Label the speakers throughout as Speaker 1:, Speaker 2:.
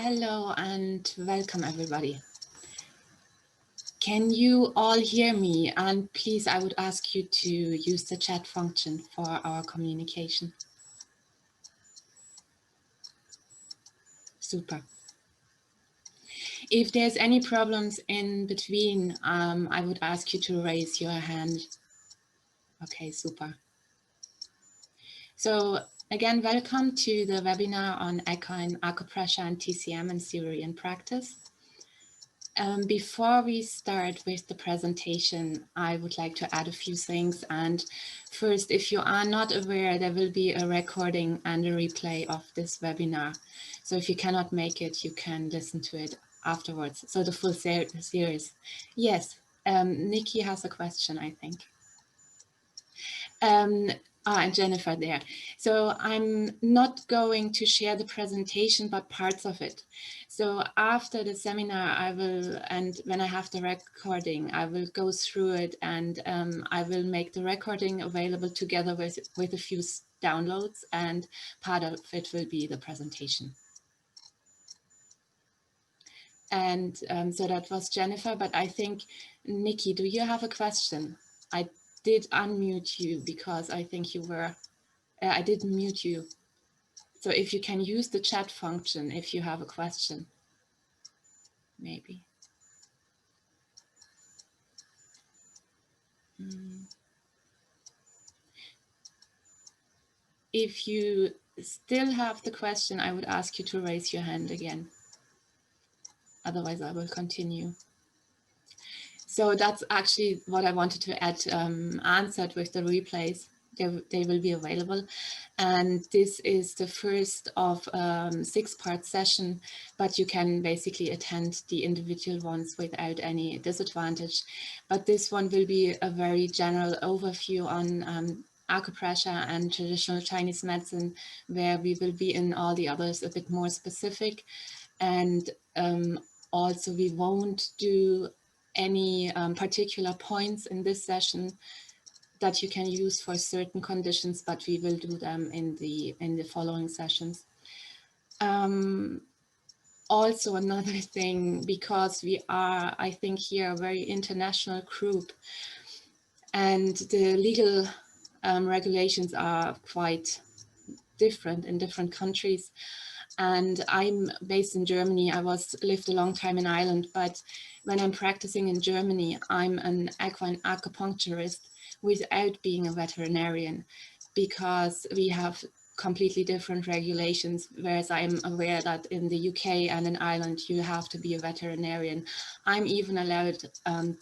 Speaker 1: Hello and welcome everybody. Can you all hear me? And please, I would ask you to use the chat function for our communication. Super. If there's any problems in between, I would ask you to raise your hand. Okay, super. So again, welcome to the webinar on Equine, Acupressure and TCM and theory and practice. Before we start with the presentation, I would like to add a few things. And first, if you are not aware, there will be a recording and a replay of this webinar. So if you cannot make it, you can listen to it afterwards. So the full series. Yes, Nikki has a question, I think. And Jennifer there. So I'm not going to share the presentation, but parts of it. So after the seminar, I will, and when I have the recording, I will go through it and I will make the recording available together with a few downloads, and part of it will be the presentation. And so that was Jennifer, but I think, Nikki, do you have a question? I did unmute you because I think you were, I did mute you. So if you can use the chat function, if you have a question, maybe. If you still have the question, I would ask you to raise your hand again. Otherwise, I will continue. So that's actually what I wanted to add, answered with the replays. They will be available. And this is the first of 6-part session, but you can basically attend the individual ones without any disadvantage. But this one will be a very general overview on acupressure and traditional Chinese medicine, where we will be in all the others a bit more specific. And also we won't do any particular points in this session that you can use for certain conditions, but we will do them in the following sessions. Also another thing, because we are, I think, here a very international group, and the legal regulations are quite different in different countries. And I'm based in Germany. I lived a long time in Ireland, but when I'm practicing in Germany, I'm an equine acupuncturist without being a veterinarian, because we have completely different regulations, whereas I'm aware that in the UK and in Ireland, you have to be a veterinarian. I'm even allowed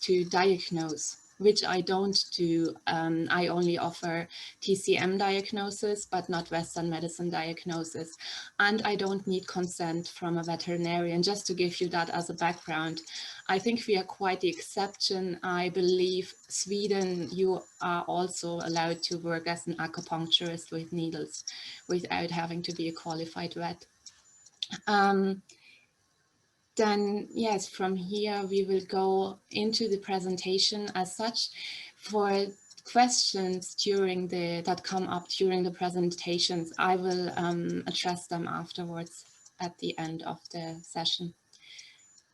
Speaker 1: to diagnose, which I don't do. I only offer TCM diagnosis, but not Western medicine diagnosis. And I don't need consent from a veterinarian, just to give you that as a background. I think we are quite the exception. I believe Sweden, you are also allowed to work as an acupuncturist with needles without having to be a qualified vet. Then yes, from here we will go into the presentation as such. For questions that come up during the presentations, I will address them afterwards at the end of the session.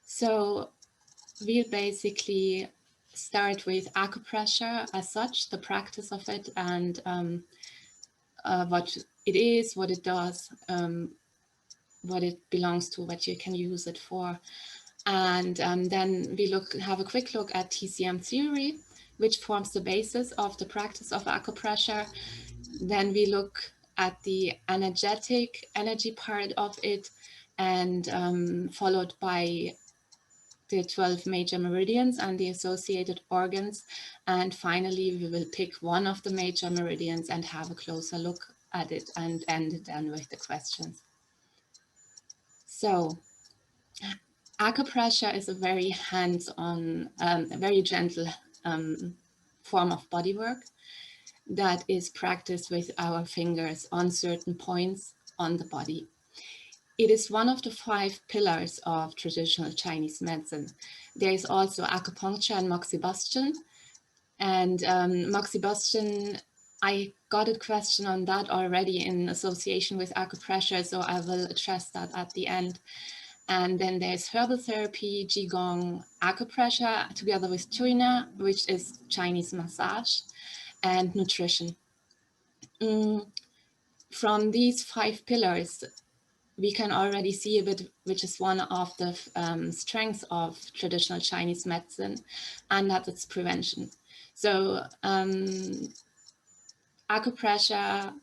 Speaker 1: So we'll basically start with acupressure as such, the practice of it, and what it is, what it does, what it belongs to, what you can use it for. And then we have a quick look at TCM theory, which forms the basis of the practice of acupressure. Then we look at the energy part of it, and followed by the 12 major meridians and the associated organs. And finally, we will pick one of the major meridians and have a closer look at it, and end then with the questions. So acupressure is a very hands-on, very gentle form of body work that is practiced with our fingers on certain points on the body. It is one of the 5 pillars of traditional Chinese medicine. There is also acupuncture and moxibustion. And moxibustion, I got a question on that already in association with acupressure, so I will address that at the end. And then there's herbal therapy, Qigong, acupressure, together with Tuina, which is Chinese massage, and nutrition. From these 5 pillars, we can already see a bit, which is one of the strengths of traditional Chinese medicine, and that it's prevention. So acupressure,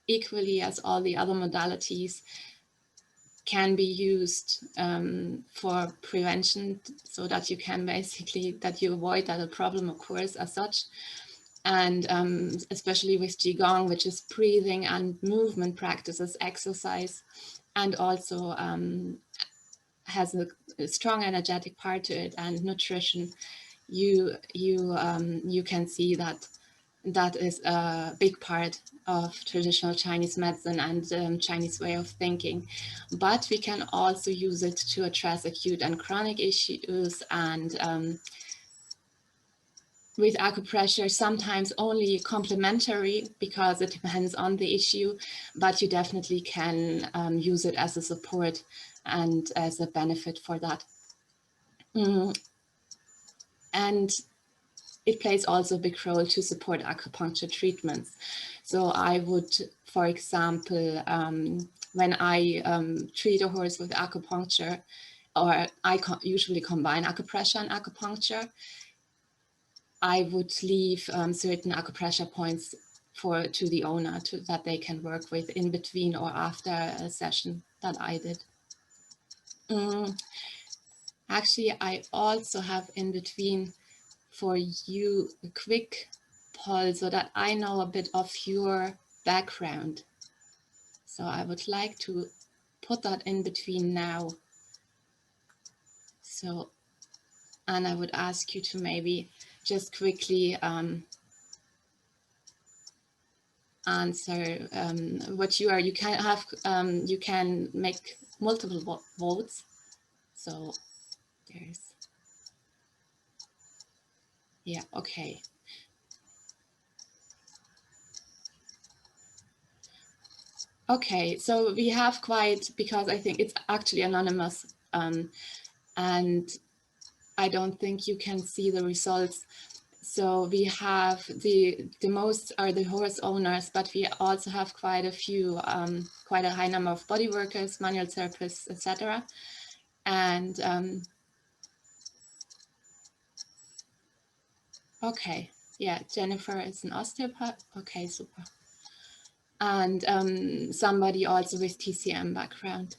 Speaker 1: equally as all the other modalities, can be used for prevention, so that you can basically, that you avoid that a problem occurs as such. And especially with Qigong, which is breathing and movement practices, exercise, and also has a strong energetic part to it, and nutrition, you can see that that is a big part of traditional Chinese medicine and Chinese way of thinking. But we can also use it to address acute and chronic issues, and with acupressure, sometimes only complementary because it depends on the issue, but you definitely can use it as a support and as a benefit for that. And it plays also a big role to support acupuncture treatments. So I would, for example, when I treat a horse with acupuncture, or I usually combine acupressure and acupuncture, I would leave certain acupressure points to the owner that they can work with in between or after a session that I did. Actually, I also have in between for you a quick poll so that I know a bit of your background. So I would like to put that in between now. So, and I would ask you to maybe just quickly answer what you are. You can have, you can make multiple votes. So there's, yeah, okay. Okay, so we have quite, because I think it's actually anonymous, and I don't think you can see the results. So we have the most are the horse owners, but we also have quite a few, quite a high number of body workers, manual therapists, etc. And okay, yeah, Jennifer is an osteopath. Okay, super. And somebody also with TCM background.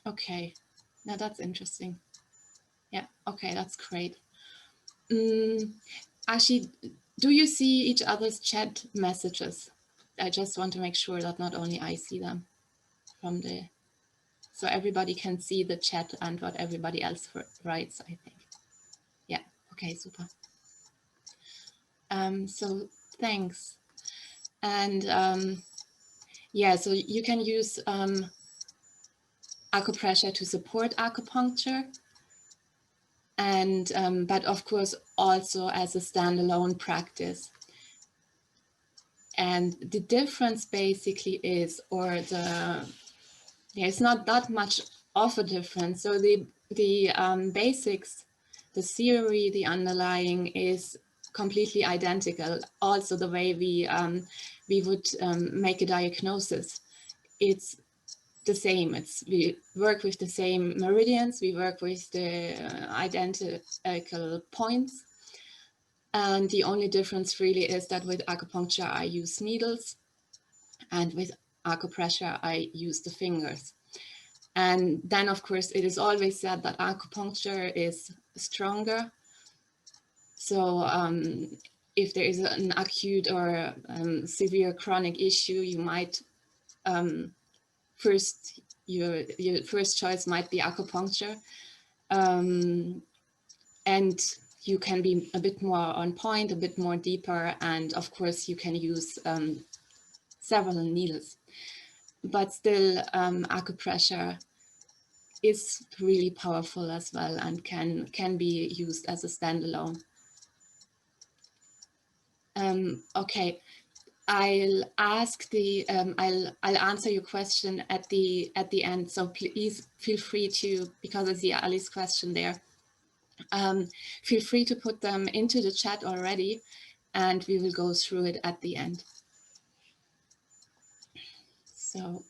Speaker 1: Okay, now that's interesting. Yeah, okay, that's great. Actually, do you see each other's chat messages? I just want to make sure that not only I see them from the, so everybody can see the chat and what everybody else writes, I think. Yeah, okay, super. So thanks. And yeah, so you can use acupressure to support acupuncture, and but of course also as a standalone practice. And the difference basically is, or there's not that much of a difference. So the basics, the theory, the underlying is completely identical. Also the way we would make a diagnosis, it's the same. We work with the same meridians, we work with the identical points. And the only difference really is that with acupuncture, I use needles, and with acupressure, I use the fingers. And then, of course, it is always said that acupuncture is stronger. So if there is an acute or severe chronic issue, you might your first choice might be acupuncture. And you can be a bit more on point, a bit more deeper, and of course you can use several needles. But still, acupressure is really powerful as well, and can be used as a standalone. Okay, I'll ask the I'll answer your question at the end. So please feel free to, because I see Ali's question there. Feel free to put them into the chat already, and we will go through it at the end. So,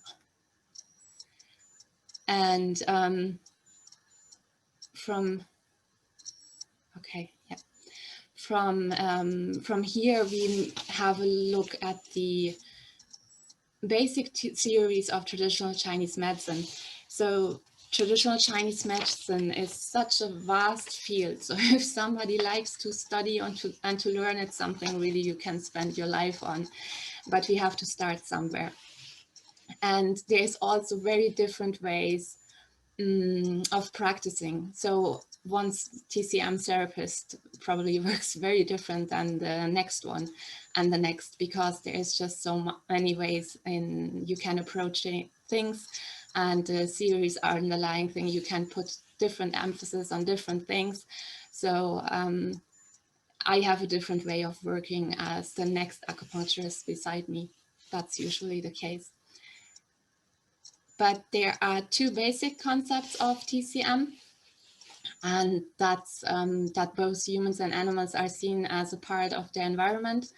Speaker 1: and okay, yeah. From here, we have a look at the basic theories of traditional Chinese medicine. So traditional Chinese medicine is such a vast field. So if somebody likes to study and to learn, it's something really you can spend your life on, but we have to start somewhere. And there's also very different ways of practicing. So one's TCM therapist probably works very different than the next one and the next, because there is just so many ways in you can approach things, and the theories are underlying thing. You can put different emphasis on different things. So I have a different way of working as the next acupuncturist beside me. That's usually the case. But there are two basic concepts of TCM, and that's that both humans and animals are seen as a part of their environment,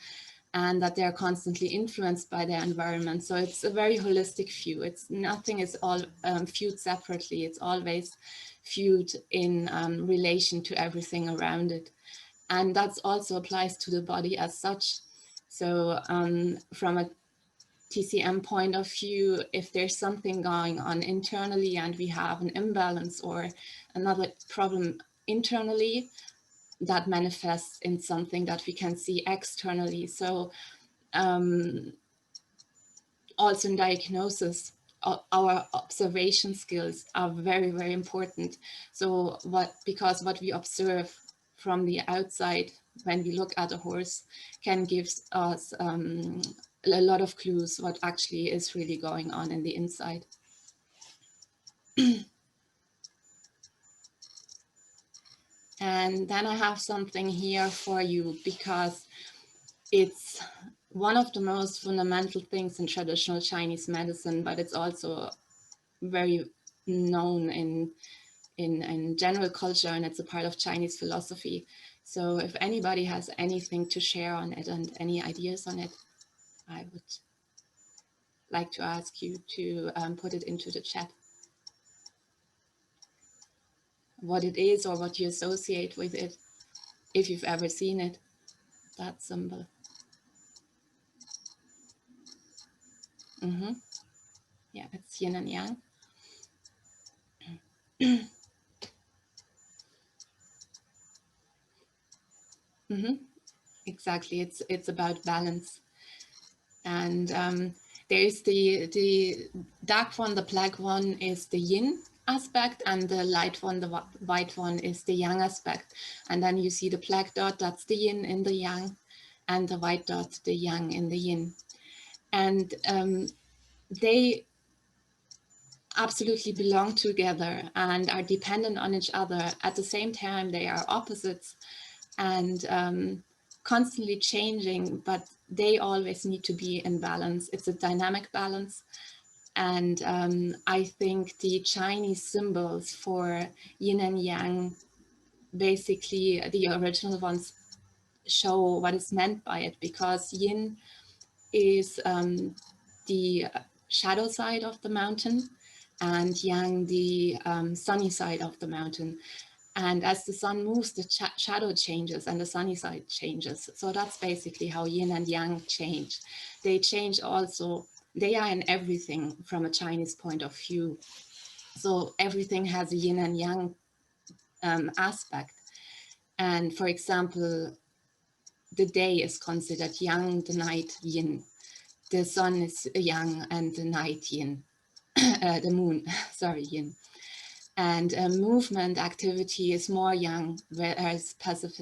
Speaker 1: and that they're constantly influenced by their environment. So it's a very holistic view. It's nothing is all viewed separately. It's always viewed in relation to everything around it. And that also applies to the body as such. So from a TCM point of view, if there's something going on internally and we have an imbalance or another problem internally, that manifests in something that we can see externally. So also in diagnosis, our observation skills are very, very important. So because what we observe from the outside when we look at a horse can give us a lot of clues what actually is really going on in the inside. And then I have something here for you, because it's one of the most fundamental things in traditional Chinese medicine, but it's also very known in general culture, and it's a part of Chinese philosophy. So if anybody has anything to share on it and any ideas on it, I would like to ask you to put it into the chat. What it is or what you associate with it, if you've ever seen it, that symbol. Yeah, it's yin and yang. Exactly, it's about balance. And there is the dark one, the black one is the yin aspect, and the light one, the white one, is the yang aspect. And then you see the black dot, that's the yin in the yang, and the white dot, the yang in the yin. And they absolutely belong together and are dependent on each other. At the same time, they are opposites and constantly changing, but they always need to be in balance. It's a dynamic balance. And I think the Chinese symbols for yin and yang, basically the original ones, show what is meant by it, because yin is the shadow side of the mountain, and yang the sunny side of the mountain. And as the sun moves, the shadow changes and the sunny side changes. So that's basically how yin and yang change. They change also, they are in everything from a Chinese point of view. So everything has a yin and yang aspect. And for example, the day is considered yang, the night yin. The sun is yang and the night yin. The moon, sorry, yin. And movement activity is more yang, whereas passive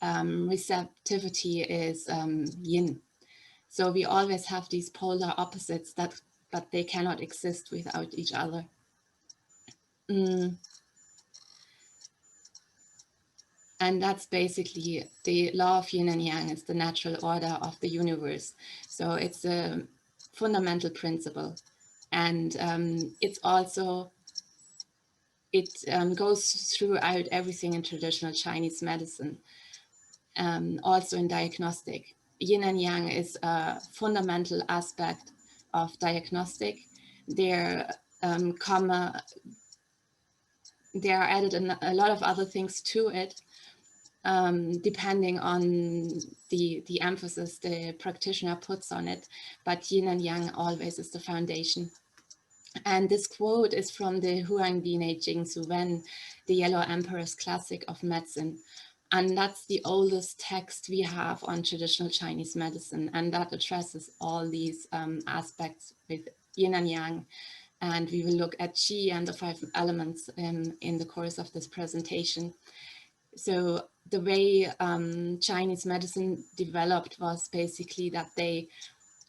Speaker 1: receptivity is yin. So we always have these polar opposites, but they cannot exist without each other. And that's basically the law of yin and yang. It's the natural order of the universe. So it's a fundamental principle. And it's also, it goes throughout everything in traditional Chinese medicine, also in diagnostic. Yin and yang is a fundamental aspect of diagnostic. There there are added a lot of other things to it, depending on the emphasis the practitioner puts on it. But yin and yang always is the foundation. And this quote is from the Huangbine Jingsu Wen, the Yellow Emperor's Classic of Medicine. And that's the oldest text we have on traditional Chinese medicine. And that addresses all these aspects with yin and yang. And we will look at qi and the 5 elements in the course of this presentation. So the way Chinese medicine developed was basically that they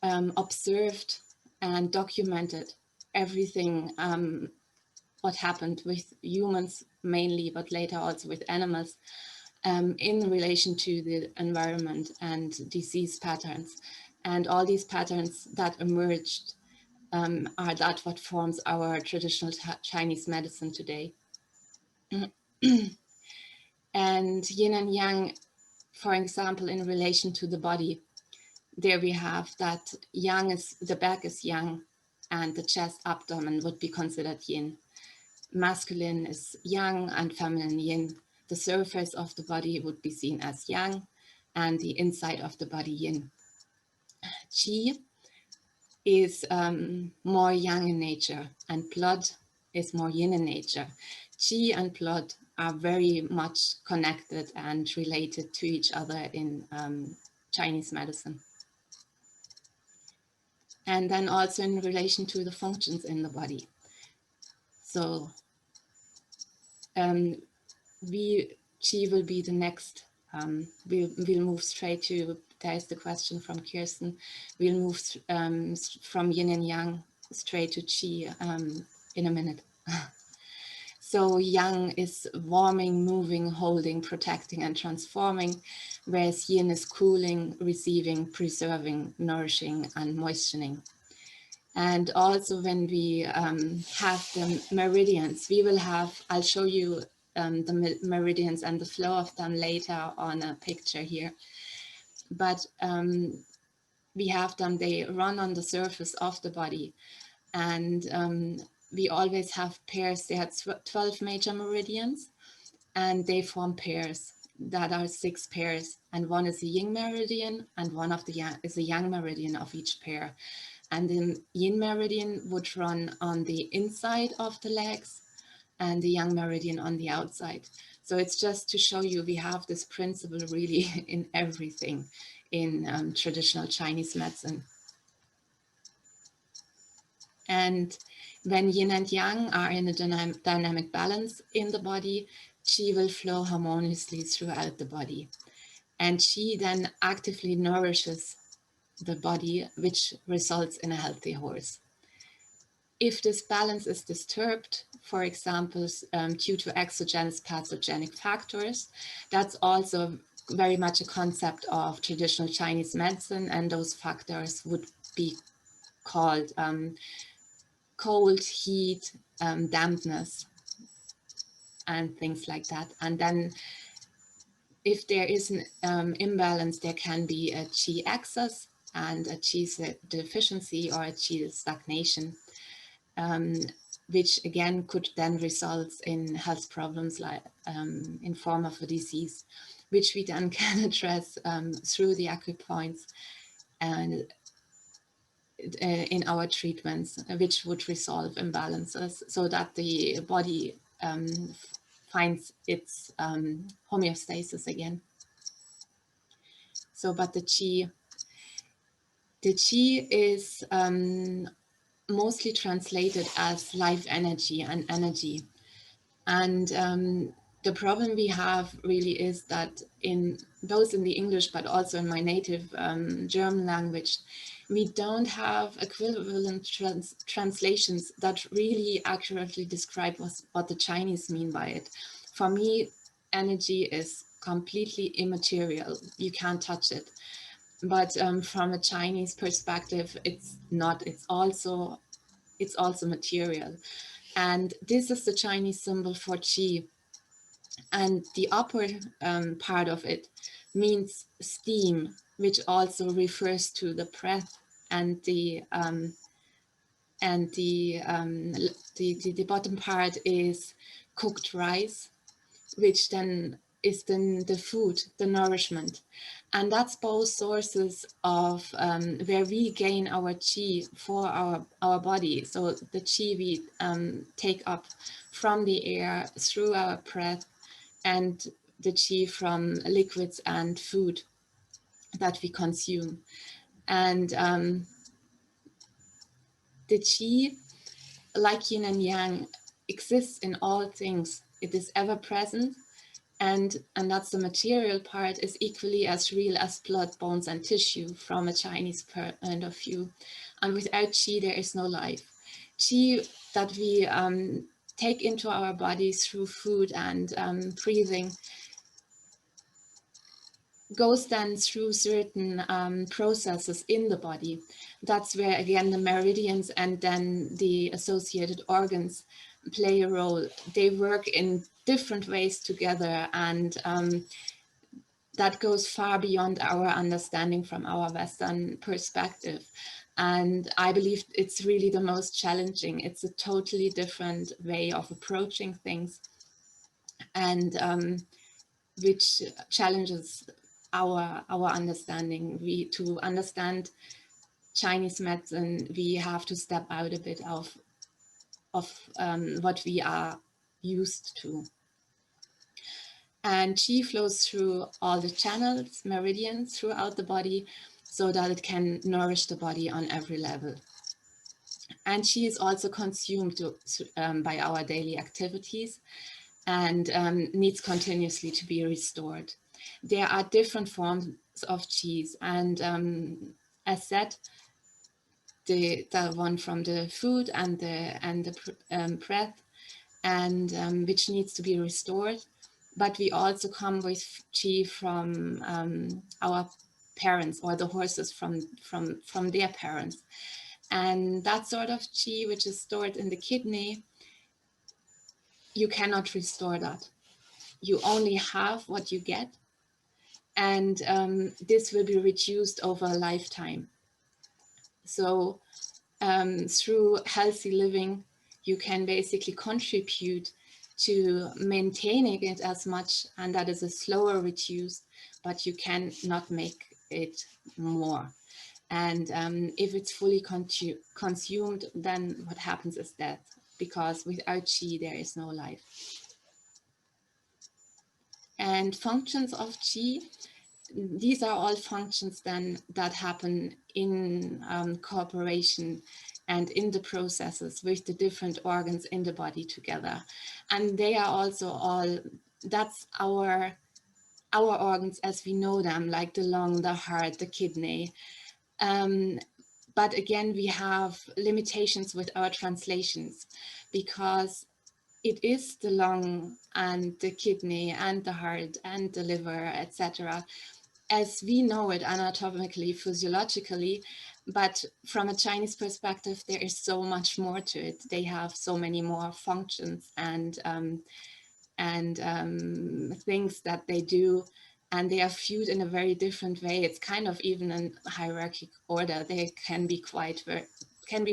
Speaker 1: observed and documented everything what happened with humans mainly, but later also with animals, in relation to the environment and disease patterns. And all these patterns that emerged are that what forms our traditional Chinese medicine today. And yin and yang, for example, in relation to the body, there we have that yang is, the back is yang, and the chest abdomen would be considered yin. Masculine is yang and feminine yin. The surface of the body would be seen as yang, and the inside of the body yin. Qi is more yang in nature, and blood is more yin in nature. Qi and blood are very much connected and related to each other in Chinese medicine. And then also in relation to the functions in the body. So Qi will be the next. We'll move straight to, there's the question from Kirsten. We'll move from yin and yang straight to Qi in a minute. So yang is warming, moving, holding, protecting, and transforming, whereas yin is cooling, receiving, preserving, nourishing, and moistening. And also when we have the meridians, we will have, I'll show you the meridians and the flow of them later on a picture here. But we have them, they run on the surface of the body. And we always have pairs. There are 12 major meridians, and they form pairs. That are 6 pairs. And one is a yin meridian, and one of the yang is a yang meridian of each pair. And the yin meridian would run on the inside of the legs, and the yang meridian on the outside. So it's just to show you we have this principle really in everything in traditional Chinese medicine. And when yin and yang are in a dynamic balance in the body, qi will flow harmoniously throughout the body. And qi then actively nourishes the body, which results in a healthy horse. If this balance is disturbed, for example, due to exogenous pathogenic factors, that's also very much a concept of traditional Chinese medicine, and those factors would be called cold, heat, dampness, and things like that. And then if there is an imbalance, there can be a qi excess and a qi deficiency or a qi stagnation, which again could then result in health problems like in form of a disease, which we then can address through the acupoints and in our treatments, which would resolve imbalances so that the body finds its homeostasis again. So, but the qi is mostly translated as life energy and energy. And the problem we have really is that in both in the English, but also in my native German language, we don't have equivalent translations that really accurately describe what the Chinese mean by it. For me, energy is completely immaterial. You can't touch it. But from a Chinese perspective, it's not. It's also material. And this is the Chinese symbol for qi. And the upper part of it means steam, which also refers to the breath, and the bottom part is cooked rice, which then is then the food, the nourishment. And that's both sources of where we gain our qi for our body. So the qi we take up from the air through our breath, and the qi from liquids and food that we consume. And the qi, like yin and yang, exists in all things. It is ever present, and that's the material part, is equally as real as blood, bones, and tissue from a Chinese point of view. And without qi, there is no life. Qi that we take into our bodies through food and breathing goes then through certain processes in the body. That's where, again, the meridians and then the associated organs play a role. They work in different ways together, and that goes far beyond our understanding from our Western perspective. And I believe it's really the most challenging. It's a totally different way of approaching things, and which challenges our understanding. To understand Chinese medicine, we have to step out a bit of what we are used to. And qi flows through all the channels, meridians throughout the body, so that it can nourish the body on every level. And qi is also consumed by our daily activities, and needs continuously to be restored. There are different forms of qi, and as said, the one from the food and the breath, and which needs to be restored. But we also come with qi from our parents, or the horses from their parents. And that sort of qi, which is stored in the kidney, you cannot restore that. You only have what you get, and this will be reduced over a lifetime. So through healthy living, you can basically contribute to maintaining it as much, and that is a slower reduce, but you cannot make it more. And if it's fully consumed, then what happens is death, because without qi, there is no life. And functions of qi, these are all functions then that happen in cooperation and in the processes with the different organs in the body together. And they are also all, that's our organs as we know them, like the lung, the heart, the kidney. But again, we have limitations with our translations, because it is the lung and the kidney and the heart and the liver, etc., as we know it anatomically, physiologically. But from a Chinese perspective, there is so much more to it. They have so many more functions and things that they do, and they are viewed in a very different way. It's kind of even a hierarchical order. They can be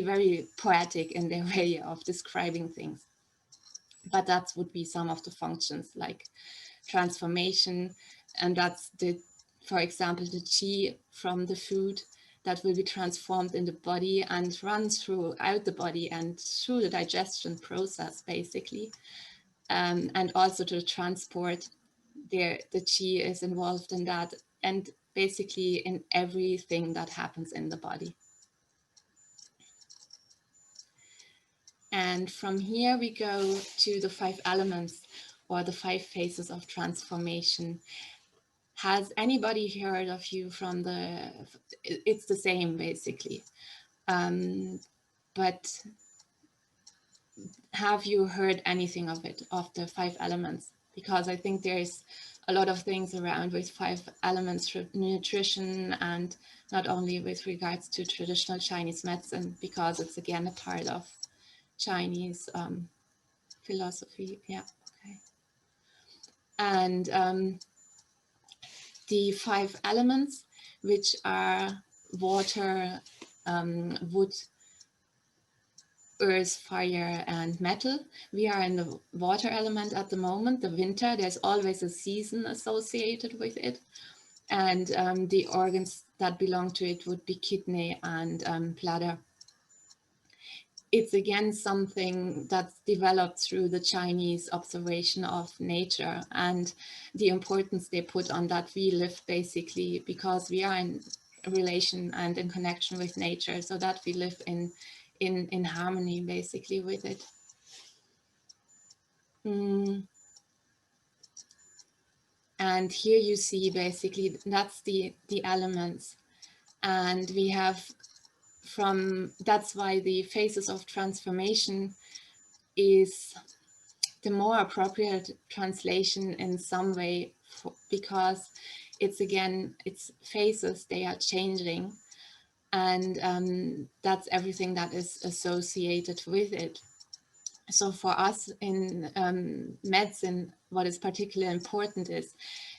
Speaker 1: very poetic in their way of describing things. But that would be some of the functions, like transformation, and that's for example, the qi from the food that will be transformed in the body and runs throughout the body and through the digestion process, basically. And also to transport, the qi is involved in that, and basically in everything that happens in the body. And from here we go to the 5 elements, or the 5 phases of transformation. Has anybody heard of you from it's the same basically. But have you heard anything of it, of the 5 elements? Because I think there is a lot of things around with 5 elements for nutrition, and not only with regards to traditional Chinese medicine, because it's again a part of Chinese philosophy. Yeah, okay. And the 5 elements, which are water, wood, earth, fire, and metal. We are in the water element at the moment, the winter. There's always a season associated with it. And the organs that belong to it would be kidney and bladder. It's again something that's developed through the Chinese observation of nature and the importance they put on that we live basically because we are in relation and in connection with nature, so that we live in harmony basically with it. And here you see basically that's the elements, and we have that's why the phases of transformation is the more appropriate translation in some way, because it's phases, they are changing, and that's everything that is associated with it. So for us in medicine, what is particularly important is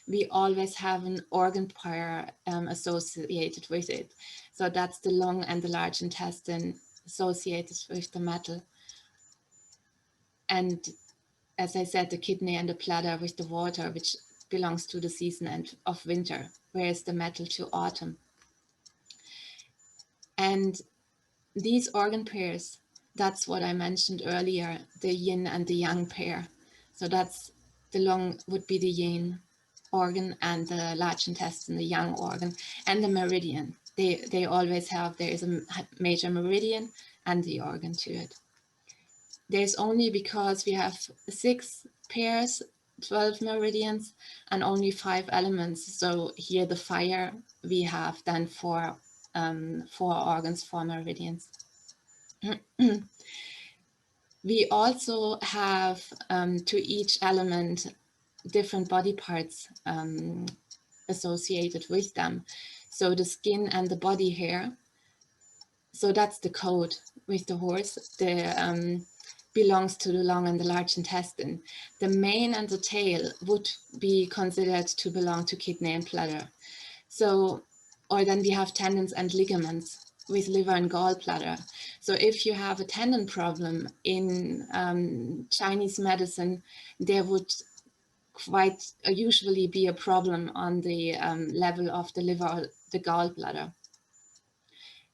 Speaker 1: we always have an organ pair associated with it. So that's the lung and the large intestine associated with the metal. And as I said, the kidney and the bladder with the water, which belongs to the season of winter, whereas the metal to autumn. And these organ pairs, that's what I mentioned earlier, the yin and the yang pair. So that's the lung would be the yin organ and the large intestine, the yang organ, and the meridian. They always have, there is a major meridian and the organ to it. There's only because we have 6 pairs, 12 meridians, and only 5 elements. So here the fire, we have then 4 organs, 4 meridians. We also have to each element different body parts associated with them. So the skin and the body hair, so that's the coat with the horse, belongs to the lung and the large intestine. The mane and the tail would be considered to belong to kidney and bladder. So, or then we have tendons and ligaments with liver and gallbladder. So if you have a tendon problem in Chinese medicine, there would quite usually be a problem on the level of the liver or the gallbladder.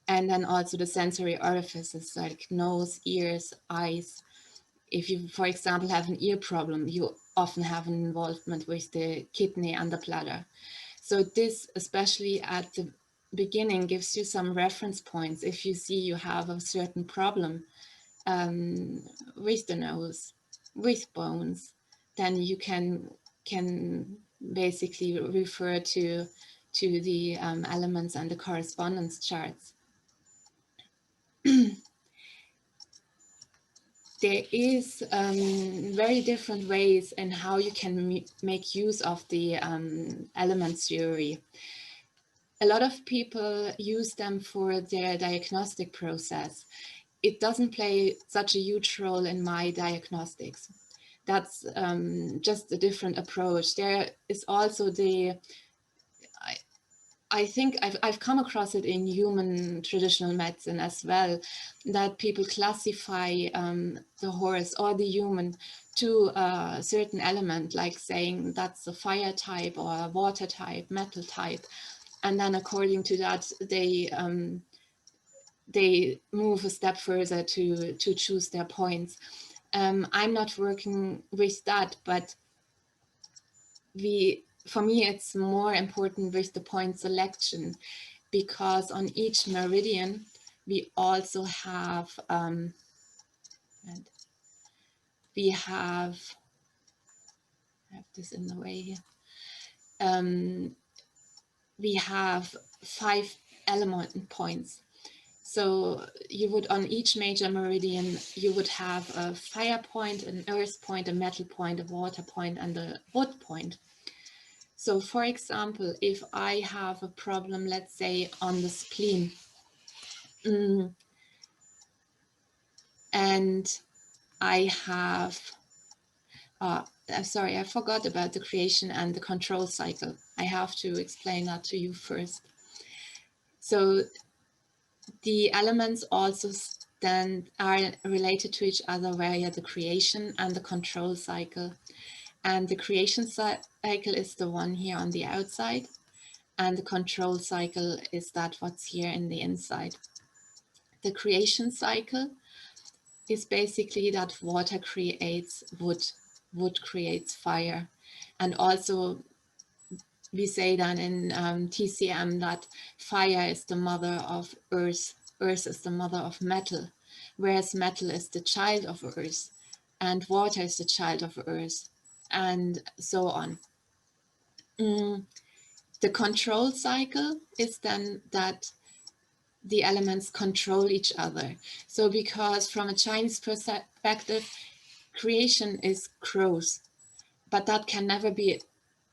Speaker 1: And then also the sensory orifices like nose, ears, eyes. If you, for example, have an ear problem, you often have an involvement with the kidney and the bladder. So this, especially at the beginning, gives you some reference points. If you see you have a certain problem with the nose, with bones, then you can basically refer to the elements and the correspondence charts. There is very different ways in how you can make use of the element theory. A lot of people use them for their diagnostic process. It doesn't play such a huge role in my diagnostics. That's just a different approach. There is also I think I've come across it in human traditional medicine as well, that people classify the horse or the human to a certain element, like saying that's a fire type or a water type, metal type. And then according to that, they move a step further to choose their points. I'm not working with that, but for me, it's more important with the point selection, because on each meridian, we also have, I have this in the way here. We have 5 element points. So you would, on each major meridian, you would have a fire point, an earth point, a metal point, a water point, and a wood point. So for example, if I have a problem, let's say on the spleen, and I have, sorry, I forgot about the creation and the control cycle. I have to explain that to you first. So the elements also are related to each other via the creation and the control cycle. And the creation cycle is the one here on the outside, and the control cycle is that what's here in the inside. The creation cycle is basically that water creates wood, wood creates fire. And also we say that in TCM that fire is the mother of earth, earth is the mother of metal, whereas metal is the child of earth, and water is the child of earth, and so on. The control cycle is then that the elements control each other. So because from a Chinese perspective, creation is growth, but that can never be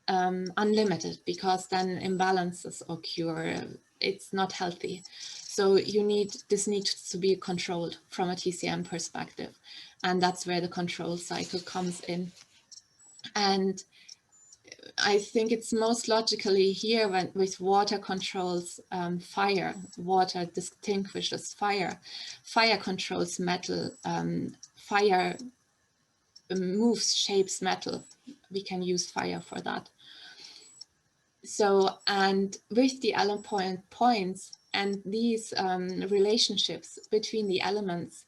Speaker 1: unlimited, because then imbalances occur. It's not healthy. So this needs to be controlled from a TCM perspective. And that's where the control cycle comes in. And I think it's most logically here when with water controls fire. Water distinguishes fire. Fire controls metal. Fire moves, shapes metal. We can use fire for that. So, and with the element points and these relationships between the elements,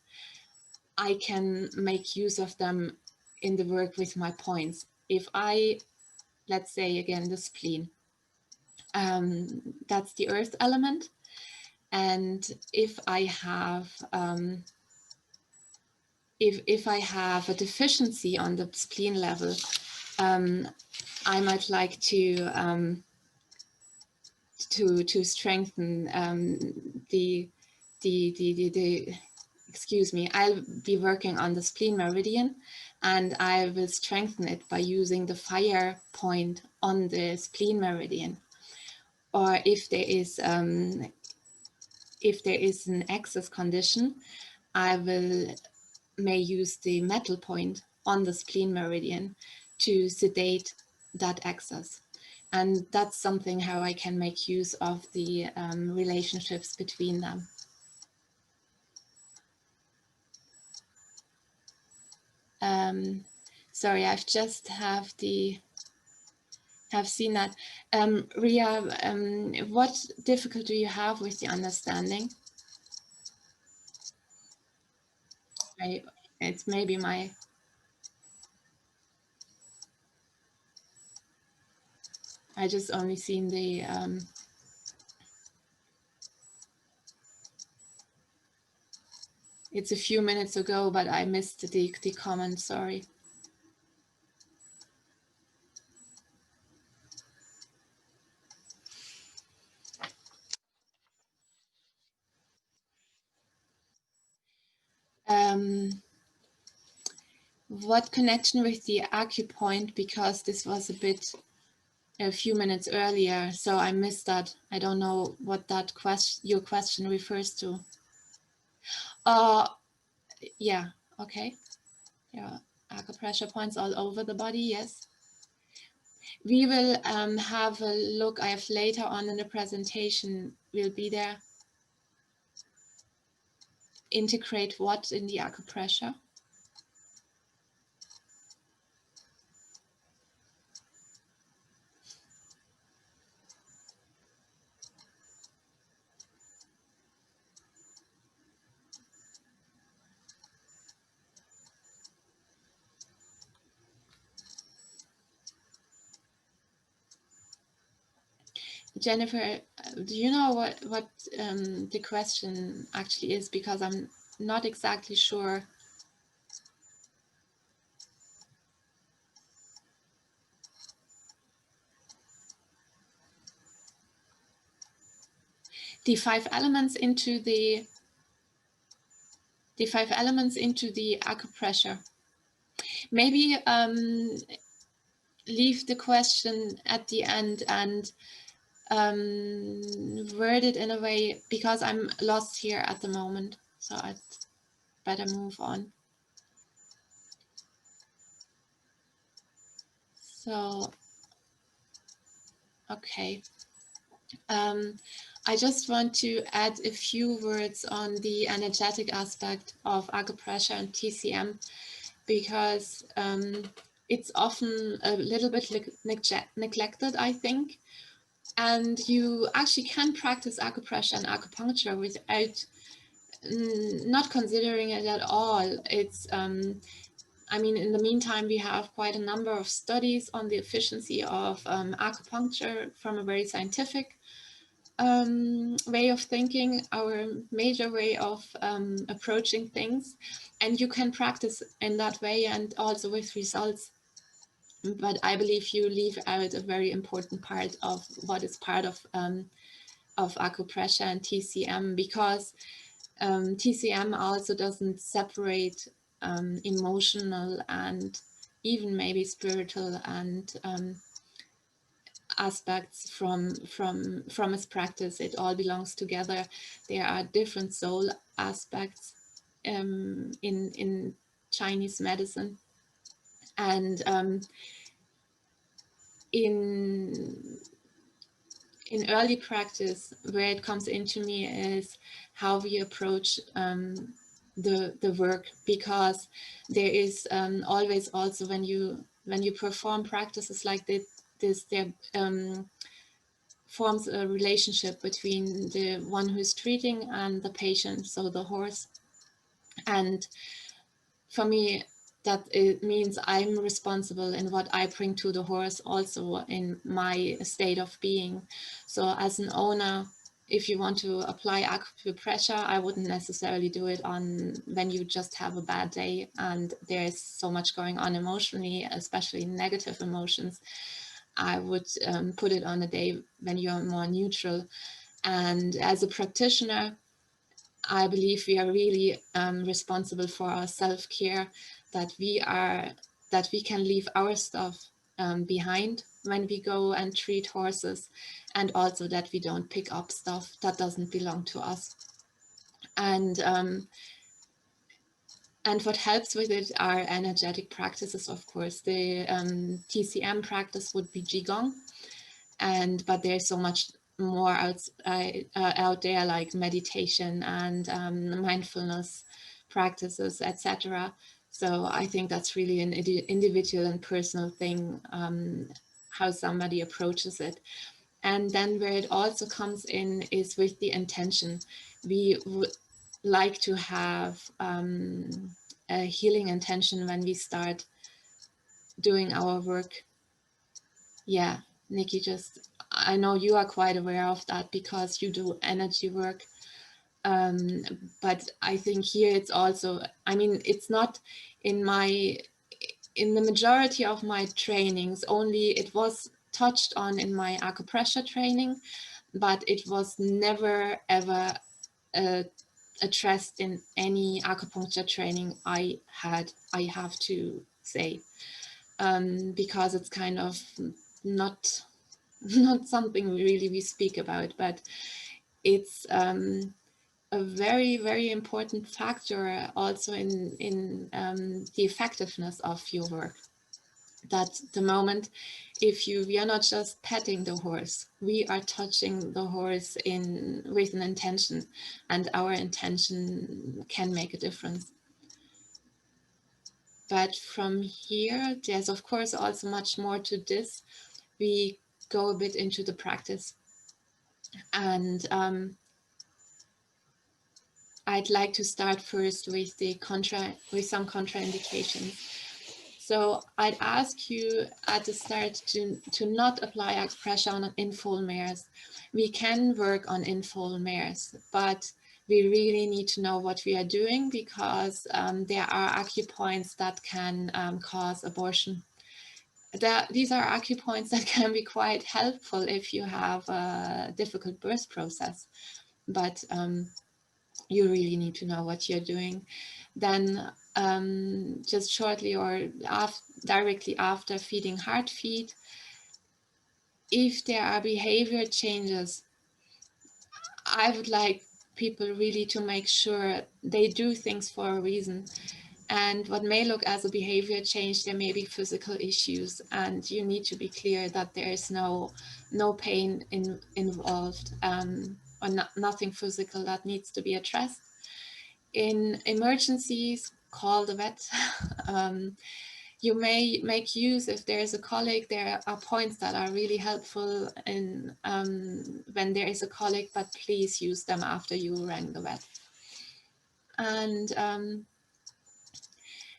Speaker 1: I can make use of them in the work with my points. If I, let's say again, the spleen, that's the earth element. And if I have, if I have a deficiency on the spleen level, I might like to strengthen the excuse me, I'll be working on the spleen meridian, and I will strengthen it by using the fire point on the spleen meridian. Or if there is an excess condition, I may use the metal point on the spleen meridian to sedate that excess. And that's something how I can make use of the relationships between them. Sorry, I've just have seen that. Ria, what difficulty do you have with the understanding? It's maybe my... I just only seen the... it's a few minutes ago, but I missed the comment, sorry. What connection with the acupoint, because this was a few minutes earlier, so I missed that. I don't know what that your question refers to. Yeah, okay. Yeah, acupressure points all over the body, yes. We will have a look. I have later on in the presentation, we'll be there. Integrate what in the acupressure? Jennifer, do you know what the question actually is? Because I'm not exactly sure. The five elements into the acupressure. Maybe leave the question at the end and word it in a way, because I'm lost here at the moment, so I'd better move on. So, okay. I just want to add a few words on the energetic aspect of acupressure and TCM, because it's often a little bit neglected, I think. And you actually can practice acupressure and acupuncture without not considering it at all. It's, I mean, in the meantime, we have quite a number of studies on the efficiency of acupuncture from a very scientific way of thinking, our major way of approaching things. And you can practice in that way and also with results. But I believe you leave out a very important part of what is part of acupressure and TCM, because TCM also doesn't separate emotional and even maybe spiritual and aspects from its practice. It all belongs together. There are different soul aspects in Chinese medicine, and in early practice, where it comes into me is how we approach the work, because there is always also when you perform practices like this there forms a relationship between the one who is treating and the patient, so the horse. And for me, that it means I'm responsible in what I bring to the horse, also in my state of being. So as an owner, if you want to apply acupressure, I wouldn't necessarily do it on when you just have a bad day and there's so much going on emotionally, especially negative emotions. I would put it on a day when you're more neutral. And as a practitioner, I believe we are really responsible for our self-care, that we can leave our stuff behind when we go and treat horses, and also that we don't pick up stuff that doesn't belong to us. And what helps with it are energetic practices, of course. The TCM practice would be Qigong, but there's so much more out there, like meditation and mindfulness practices, etc. So I think that's really an individual and personal thing, how somebody approaches it. And then where it also comes in is with the intention. We would like to have a healing intention when we start doing our work. Yeah, Nikki, I know you are quite aware of that because you do energy work. But I think here it's also, I mean, it's not in the majority of my trainings, only it was touched on in my acupressure training, but it was never ever addressed in any acupuncture training I have to say, because it's kind of not something really we speak about, but it's a very, very important factor also in the effectiveness of your work. That the moment, if we are not just petting the horse, we are touching the horse with an intention, and our intention can make a difference. But from here, there's of course also much more to this. We go a bit into the practice, and I'd like to start first with some contraindications. So I'd ask you at the start to not apply acupressure in foal mares. We can work on in-foal mares, but we really need to know what we are doing, because there are acupoints that can cause abortion. These are acupoints that can be quite helpful if you have a difficult birth process, but you really need to know what you're doing. Then just shortly or directly after feeding hard feed. If there are behavior changes, I would like people really to make sure they do things for a reason. And what may look as a behavior change, there may be physical issues, and you need to be clear that there is no pain involved, or nothing physical that needs to be addressed. In emergencies, call the vet. You may make use, if there is a colic, there are points that are really helpful in when there is a colic, but please use them after you rang the vet.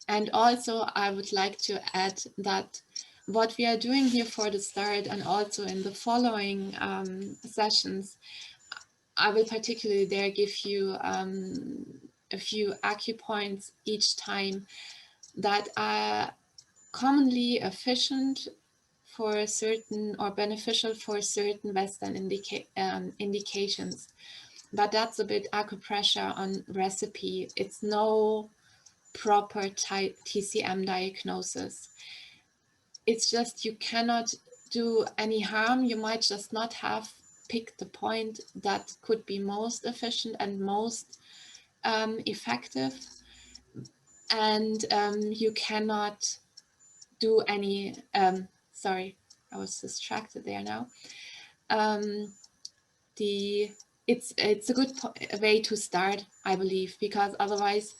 Speaker 1: And also I would like to add that what we are doing here for the start, and also in the following sessions, I will particularly there give you a few acupoints each time that are commonly efficient for a certain, or beneficial for certain Western indications. But that's a bit acupressure on recipe. It's no proper TCM diagnosis. It's just you cannot do any harm. You might just not have picked the point that could be most efficient and most effective. And you cannot do any, sorry, I was distracted there now. It's a good way to start, I believe, because otherwise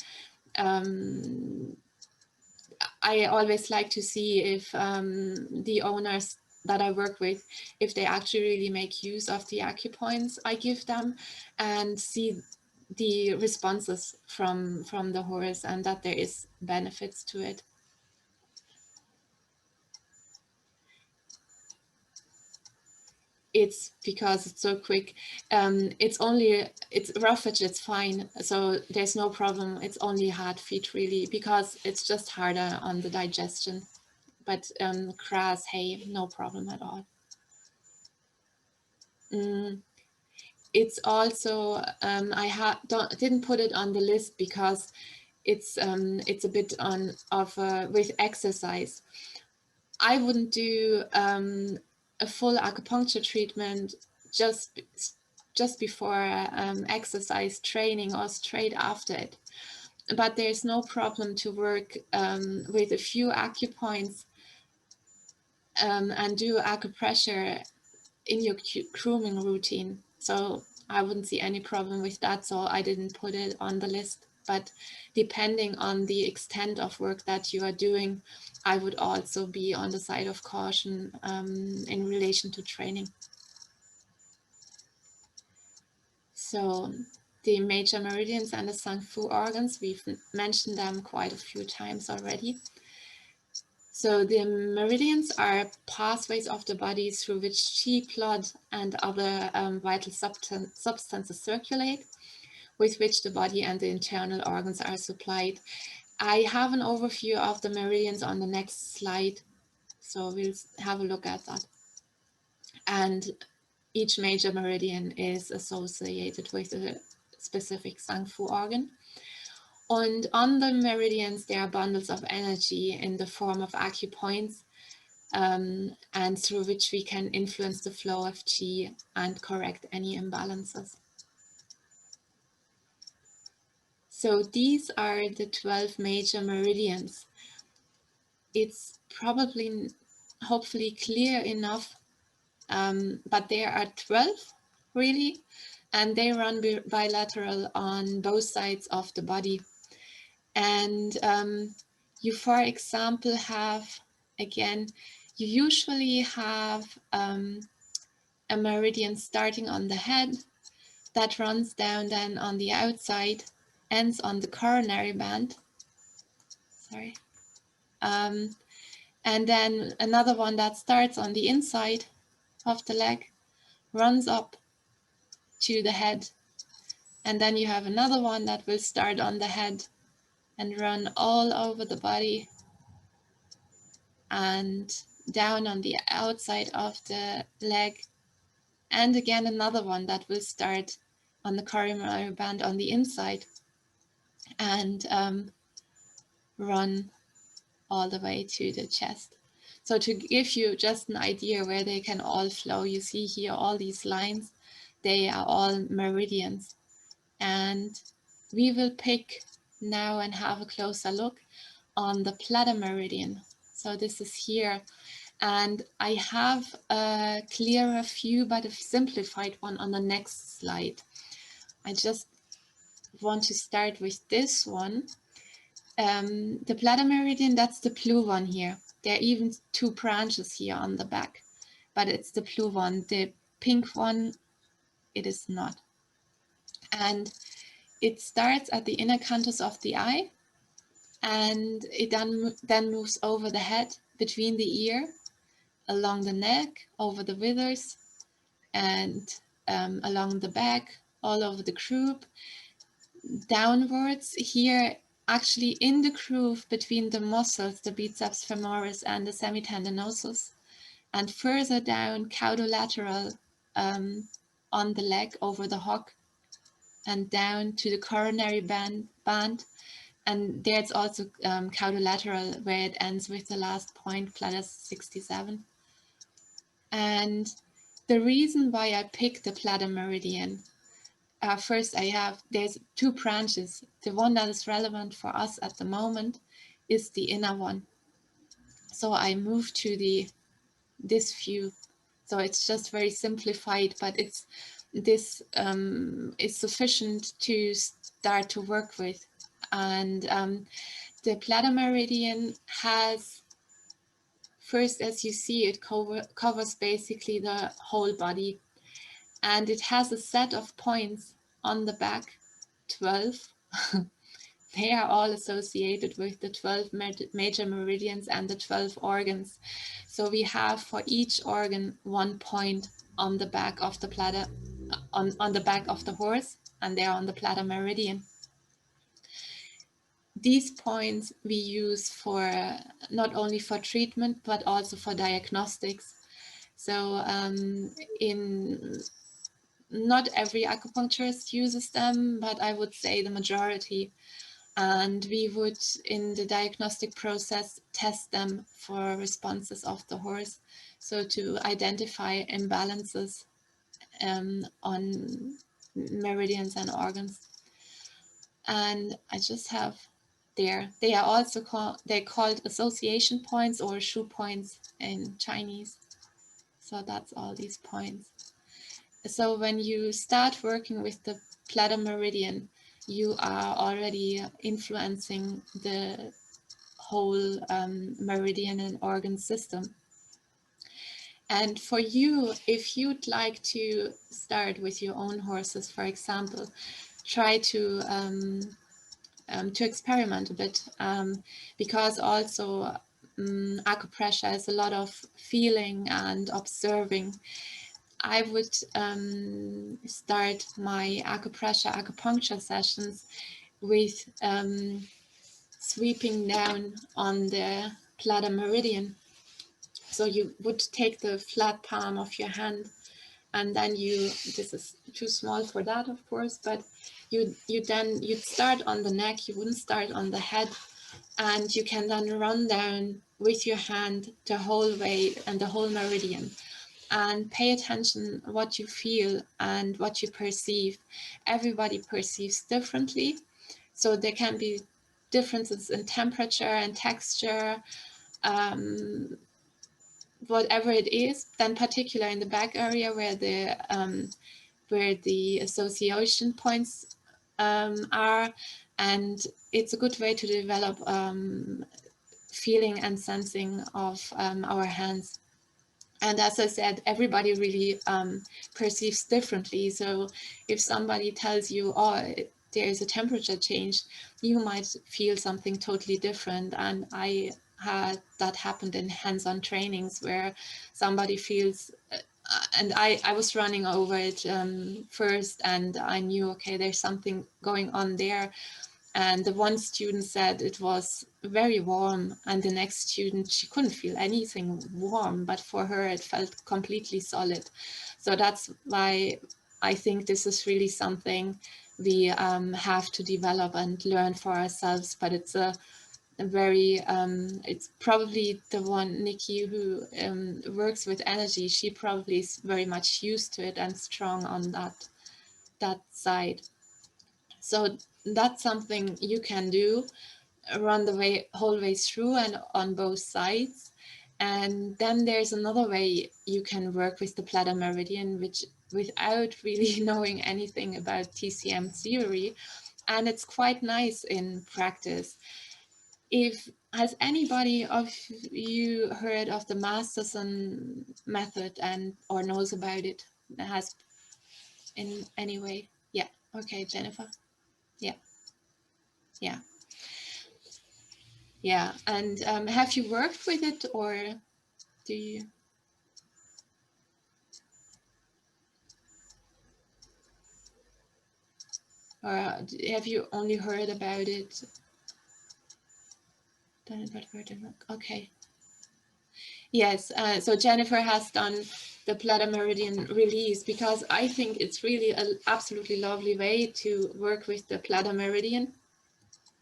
Speaker 1: I always like to see if the owners that I work with, if they actually really make use of the acupoints I give them, and see the responses from the horse, and that there is benefits to it. It's because it's so quick. It's roughage, it's fine. So there's no problem. It's only hard feed really, because it's just harder on the digestion. But grass, hay, no problem at all. It's also, I didn't put it on the list because it's a bit with exercise. I wouldn't do a full acupuncture treatment just before exercise training or straight after it. But there's no problem to work with a few acupoints and do acupressure in your grooming routine. So I wouldn't see any problem with that. So I didn't put it on the list. But depending on the extent of work that you are doing, I would also be on the side of caution in relation to training. So the major meridians and the Sang Fu organs, we've mentioned them quite a few times already. So the meridians are pathways of the body through which qi, blood, and other vital substances circulate, with which the body and the internal organs are supplied. I have an overview of the meridians on the next slide, so we'll have a look at that. And each major meridian is associated with a specific Sang Fu organ. And on the meridians, there are bundles of energy in the form of acupoints, and through which we can influence the flow of qi and correct any imbalances. So these are the 12 major meridians. It's probably, hopefully clear enough, but there are 12 really, and they run bilateral on both sides of the body. And you, for example, have, again, you usually have a meridian starting on the head that runs down then on the outside, ends on the coronary band. Sorry. And then another one that starts on the inside of the leg, runs up to the head. And then you have another one that will start on the head and run all over the body and down on the outside of the leg. And again, another one that will start on the coronary band on the inside and run all the way to the chest. So to give you just an idea where they can all flow, you see here all these lines, they are all meridians. And we will pick now and have a closer look on the bladder meridian. So this is here. And I have a clearer view, but a simplified one on the next slide. I just want to start with this one. The bladder meridian, that's the blue one here. There are even two branches here on the back, but it's the blue one. The pink one, it is not. And it starts at the inner canthus of the eye, and it then moves over the head, between the ear, along the neck, over the withers, and along the back, all over the croup, downwards here, actually in the groove between the muscles, the biceps femoris and the semitendinosus, and further down caudolateral on the leg over the hock, and down to the coronary band, and there it's also caudolateral where it ends with the last point, bladder 67. And the reason why I picked the bladder meridian, first there's two branches. The one that is relevant for us at the moment is the inner one. So I moved to this view. So it's just very simplified, but this is sufficient to start to work with. And the bladder meridian has, first, as you see, it covers basically the whole body. And it has a set of points on the back, 12. They are all associated with the 12 major meridians and the 12 organs. So we have for each organ 1 point on the back of the bladder, on the back of the horse, and they are on the bladder meridian. These points we use for not only for treatment, but also for diagnostics. So in not every acupuncturist uses them, but I would say the majority. And we would, in the diagnostic process, test them for responses of the horse. So to identify imbalances on meridians and organs. And I just have there, they are also they're called association points or shu points in Chinese. So that's all these points. So when you start working with the bladder meridian, you are already influencing the whole meridian and organ system. And for you, if you'd like to start with your own horses, for example, try to experiment a bit, because also acupressure is a lot of feeling and observing. I would start my acupuncture sessions with sweeping down on the bladder meridian. So you would take the flat palm of your hand, and then this is too small for that, of course, but you'd start on the neck, you wouldn't start on the head, and you can then run down with your hand the whole way and the whole meridian. And pay attention what you feel and what you perceive. Everybody perceives differently. So there can be differences in temperature and texture, whatever it is, then particular in the back area where the association points are. And it's a good way to develop feeling and sensing of our hands. And as I said, everybody really perceives differently. So if somebody tells you, oh, there is a temperature change, you might feel something totally different. And I had that happened in hands-on trainings where somebody feels, and I was running over it first, and I knew, okay, there's something going on there. And the one student said it was very warm, and the next student, she couldn't feel anything warm, but for her it felt completely solid. So that's why I think this is really something we have to develop and learn for ourselves, but it's a very, it's probably the one, Nikki, who works with energy. She probably is very much used to it and strong on that side. So that's something you can do, run the whole way through and on both sides. And then there's another way you can work with the platter meridian, which without really knowing anything about TCM theory, and it's quite nice in practice. If has anybody of you heard of the Masterson method and or knows about it? Has in any way? Yeah. Okay, Jennifer. Yeah. Yeah. Yeah. And have you worked with it, or do you, or have you only heard about it? Okay. Yes. So Jennifer has done the platter meridian release, because I think it's really an absolutely lovely way to work with the platter meridian.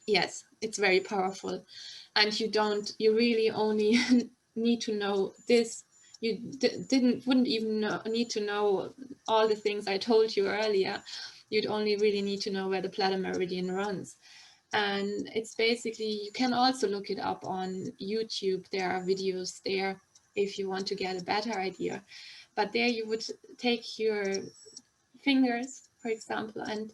Speaker 1: Yes, it's very powerful, and you really only need to know this. You wouldn't even need to know all the things I told you earlier. You'd only really need to know where the platter meridian runs. And it's basically, you can also look it up on YouTube. There are videos there if you want to get a better idea. But there you would take your fingers, for example, and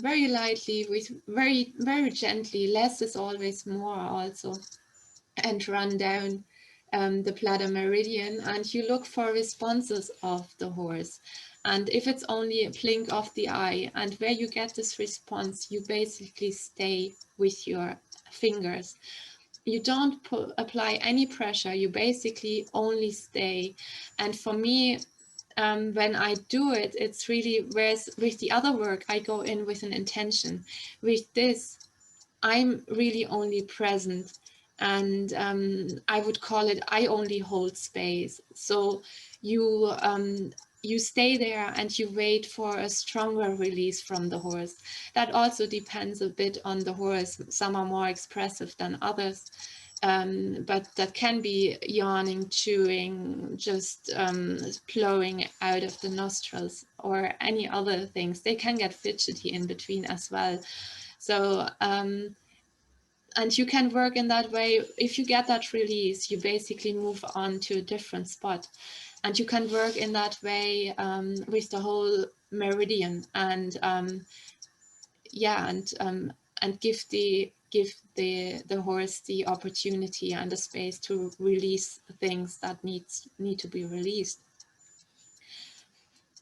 Speaker 1: very lightly, with very gently, less is always more also, and run down the platter meridian, and you look for responses of the horse. And if it's only a blink of the eye, and where you get this response, you basically stay with your fingers. You don't apply any pressure, you basically only stay. And for me, when I do it, it's really, whereas with the other work, I go in with an intention. With this, I'm really only present, and I would call it, I only hold space. So you stay there and you wait for a stronger release from the horse. That also depends a bit on the horse. Some are more expressive than others. But that can be yawning, chewing, just blowing out of the nostrils, or any other things. They can get fidgety in between as well. So, and you can work in that way. If you get that release, you basically move on to a different spot. And you can work in that way with the whole meridian, and yeah, and give the horse the opportunity and the space to release things that need to be released.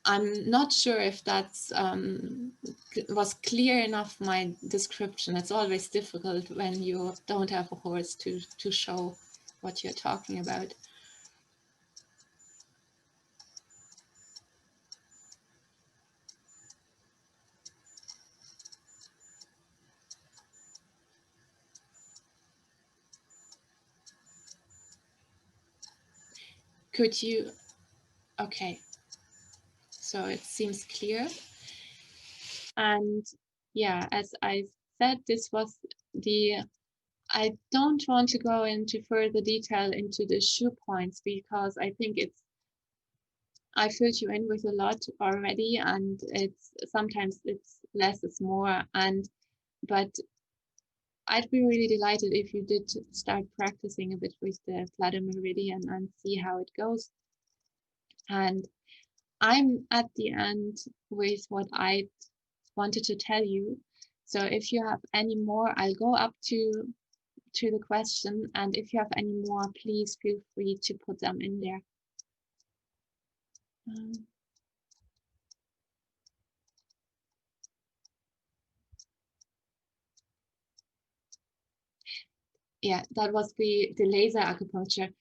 Speaker 1: I'm not sure if that's was clear enough, my description. It's always difficult when you don't have a horse to show what you're talking about. Could you, okay, so it seems clear. And yeah, as I said, this was the, I don't want to go into further detail into the shoe points, because I think I filled you in with a lot already, and it's sometimes it's less is more. And but I'd be really delighted if you did start practicing a bit with the platter meridian and see how it goes. And I'm at the end with what I wanted to tell you. So if you have any more, I'll go up to the question, and if you have any more, please feel free to put them in there. Yeah, that was the laser acupuncture.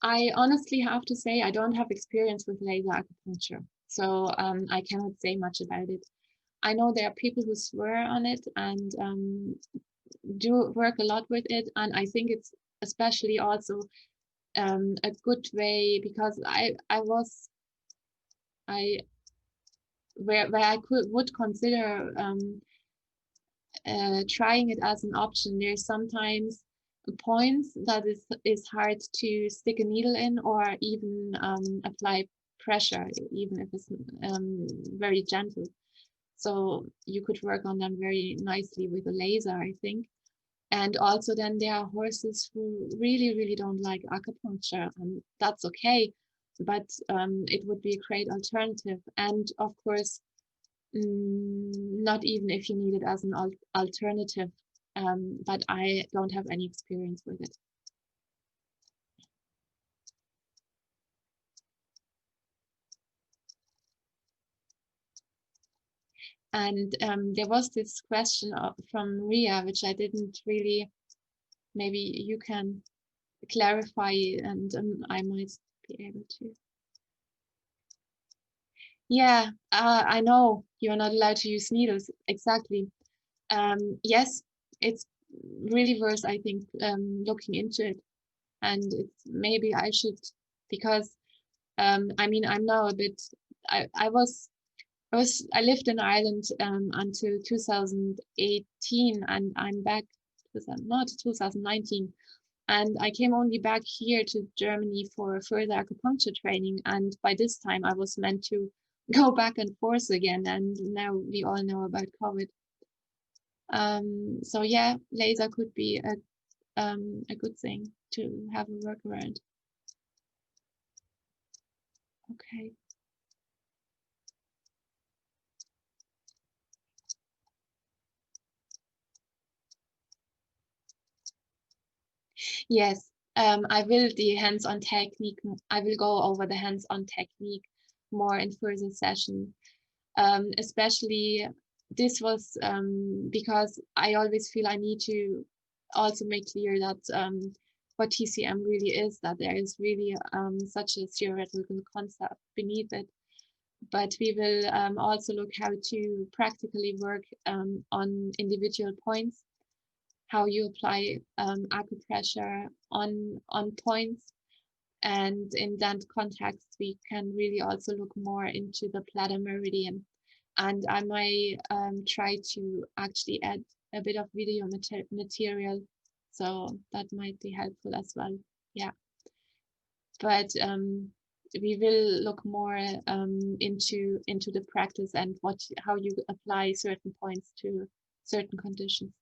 Speaker 1: I honestly have to say I don't have experience with laser acupuncture, so I cannot say much about it. I know there are people who swear on it and do work a lot with it, and I think it's especially also a good way, because I where I would consider trying it as an option. There's sometimes points that is hard to stick a needle in, or even apply pressure, even if it's very gentle. So you could work on them very nicely with a laser, I think. And also then there are horses who really, really don't like acupuncture, and that's okay. But it would be a great alternative. And of course, not even if you need it as an alternative, but I don't have any experience with it. And there was this question from Ria, which I didn't really, maybe you can clarify, and I might be able to. Yeah, I know you're not allowed to use needles. Exactly. Yes, it's really worth, I think, looking into it. And it's maybe I should, because I mean, I'm now a bit, I lived in Ireland until 2018, and I'm back, not 2019. And I came only back here to Germany for further acupuncture training. And by this time, I was meant to go back and forth again. And now we all know about COVID. So yeah, laser could be a good thing to have a workaround. Okay. Yes, I will the hands-on technique. I will go over the hands-on technique more in further session. Especially this was because I always feel I need to also make clear that what TCM really is, that there is really such a theoretical concept beneath it. But we will also look how to practically work on individual points, how you apply acupressure on points. And in that context, we can really also look more into the bladder meridian. And I might try to actually add a bit of video material, so that might be helpful as well. Yeah, but we will look more into the practice and how you apply certain points to certain conditions.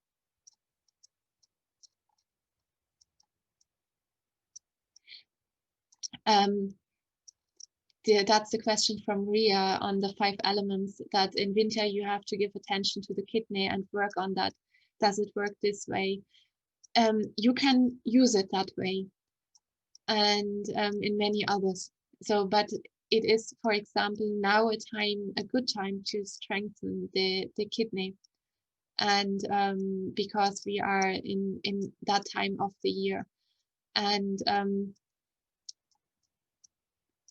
Speaker 1: That's the question from Ria on the 5 elements, that in winter you have to give attention to the kidney and work on that. Does it work this way? You can use it that way, and in many others. So, but it is, for example, now a good time to strengthen the kidney. And because we are in that time of the year. And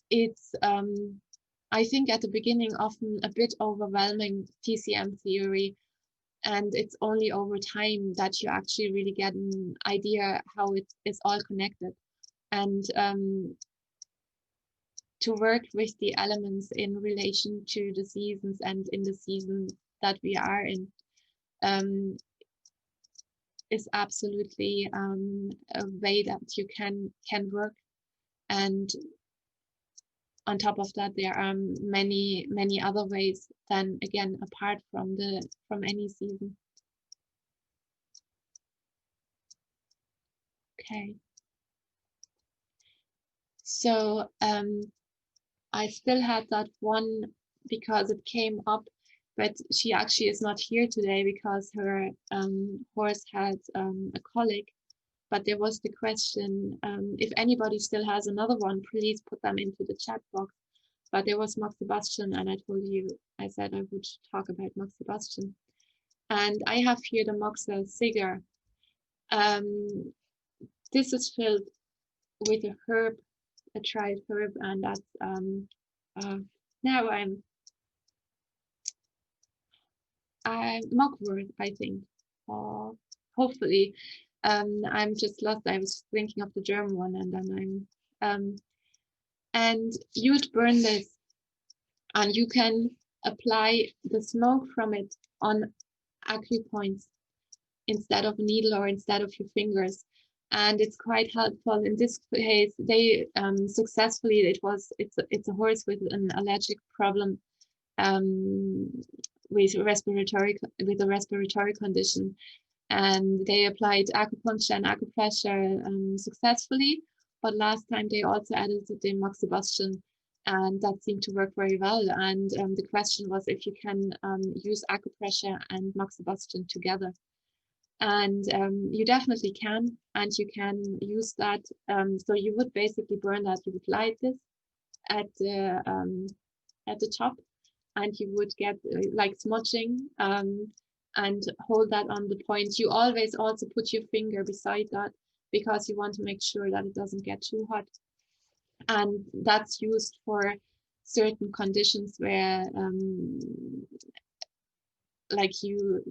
Speaker 1: it's I think at the beginning often a bit overwhelming, TCM theory, and it's only over time that you actually really get an idea how it is all connected. And to work with the elements in relation to the seasons and in the season that we are in is absolutely a way that you can work. And on top of that, there are many other ways than, again, apart from any season. Okay. So I still had that one because it came up, but she actually is not here today because her horse had a colic. But there was the question, if anybody still has another one, please put them into the chat box. But there was Max Sebastian, and I told you, I said I would talk about Max Sebastian. And I have here the Moxa Cigar. This is filled with a herb, a dried herb, and that's now I'm mugwort, I think. Hopefully, I'm just lost. I was thinking of the German one, and then and you'd burn this, and you can apply the smoke from it on acupoints instead of a needle or instead of your fingers. and it's quite helpful. In this case, they successfully, it's a horse with an allergic problem, with a respiratory condition, and they applied acupuncture and acupressure successfully. But last time they also added the moxibustion, and that seemed to work very well. And the question was if you can use acupressure and moxibustion together. And you definitely can, and you can use that. So you would basically burn that. You would light this at the top, and you would get like smudging, and hold that on the point. You always also put your finger beside that, because you want to make sure that it doesn't get too hot. And that's used for certain conditions where like you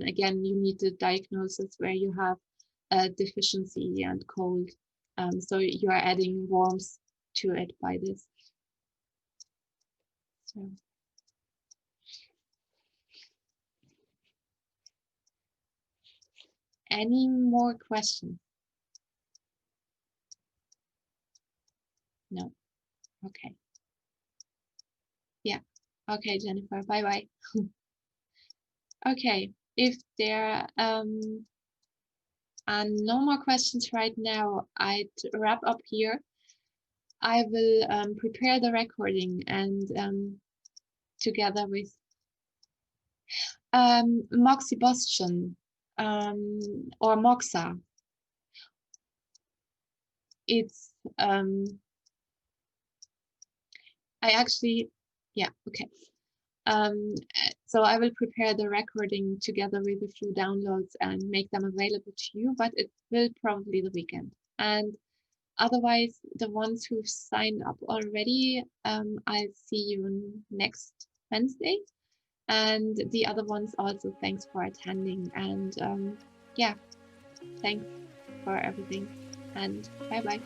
Speaker 1: again, you need the diagnosis where you have a deficiency and cold, so you are adding warmth to it by this. So any more questions? No. Okay. Yeah. Okay, Jennifer. Bye bye. Okay. If there are no more questions right now, I'd wrap up here. I will prepare the recording, and together with moxibustion, or moxa. It's I actually, yeah, okay. So I will prepare the recording together with a few downloads and make them available to you, but it will probably the weekend. And otherwise, the ones who've signed up already, I'll see you next Wednesday. And the other ones also, thanks for attending. And yeah, thanks for everything. And bye-bye.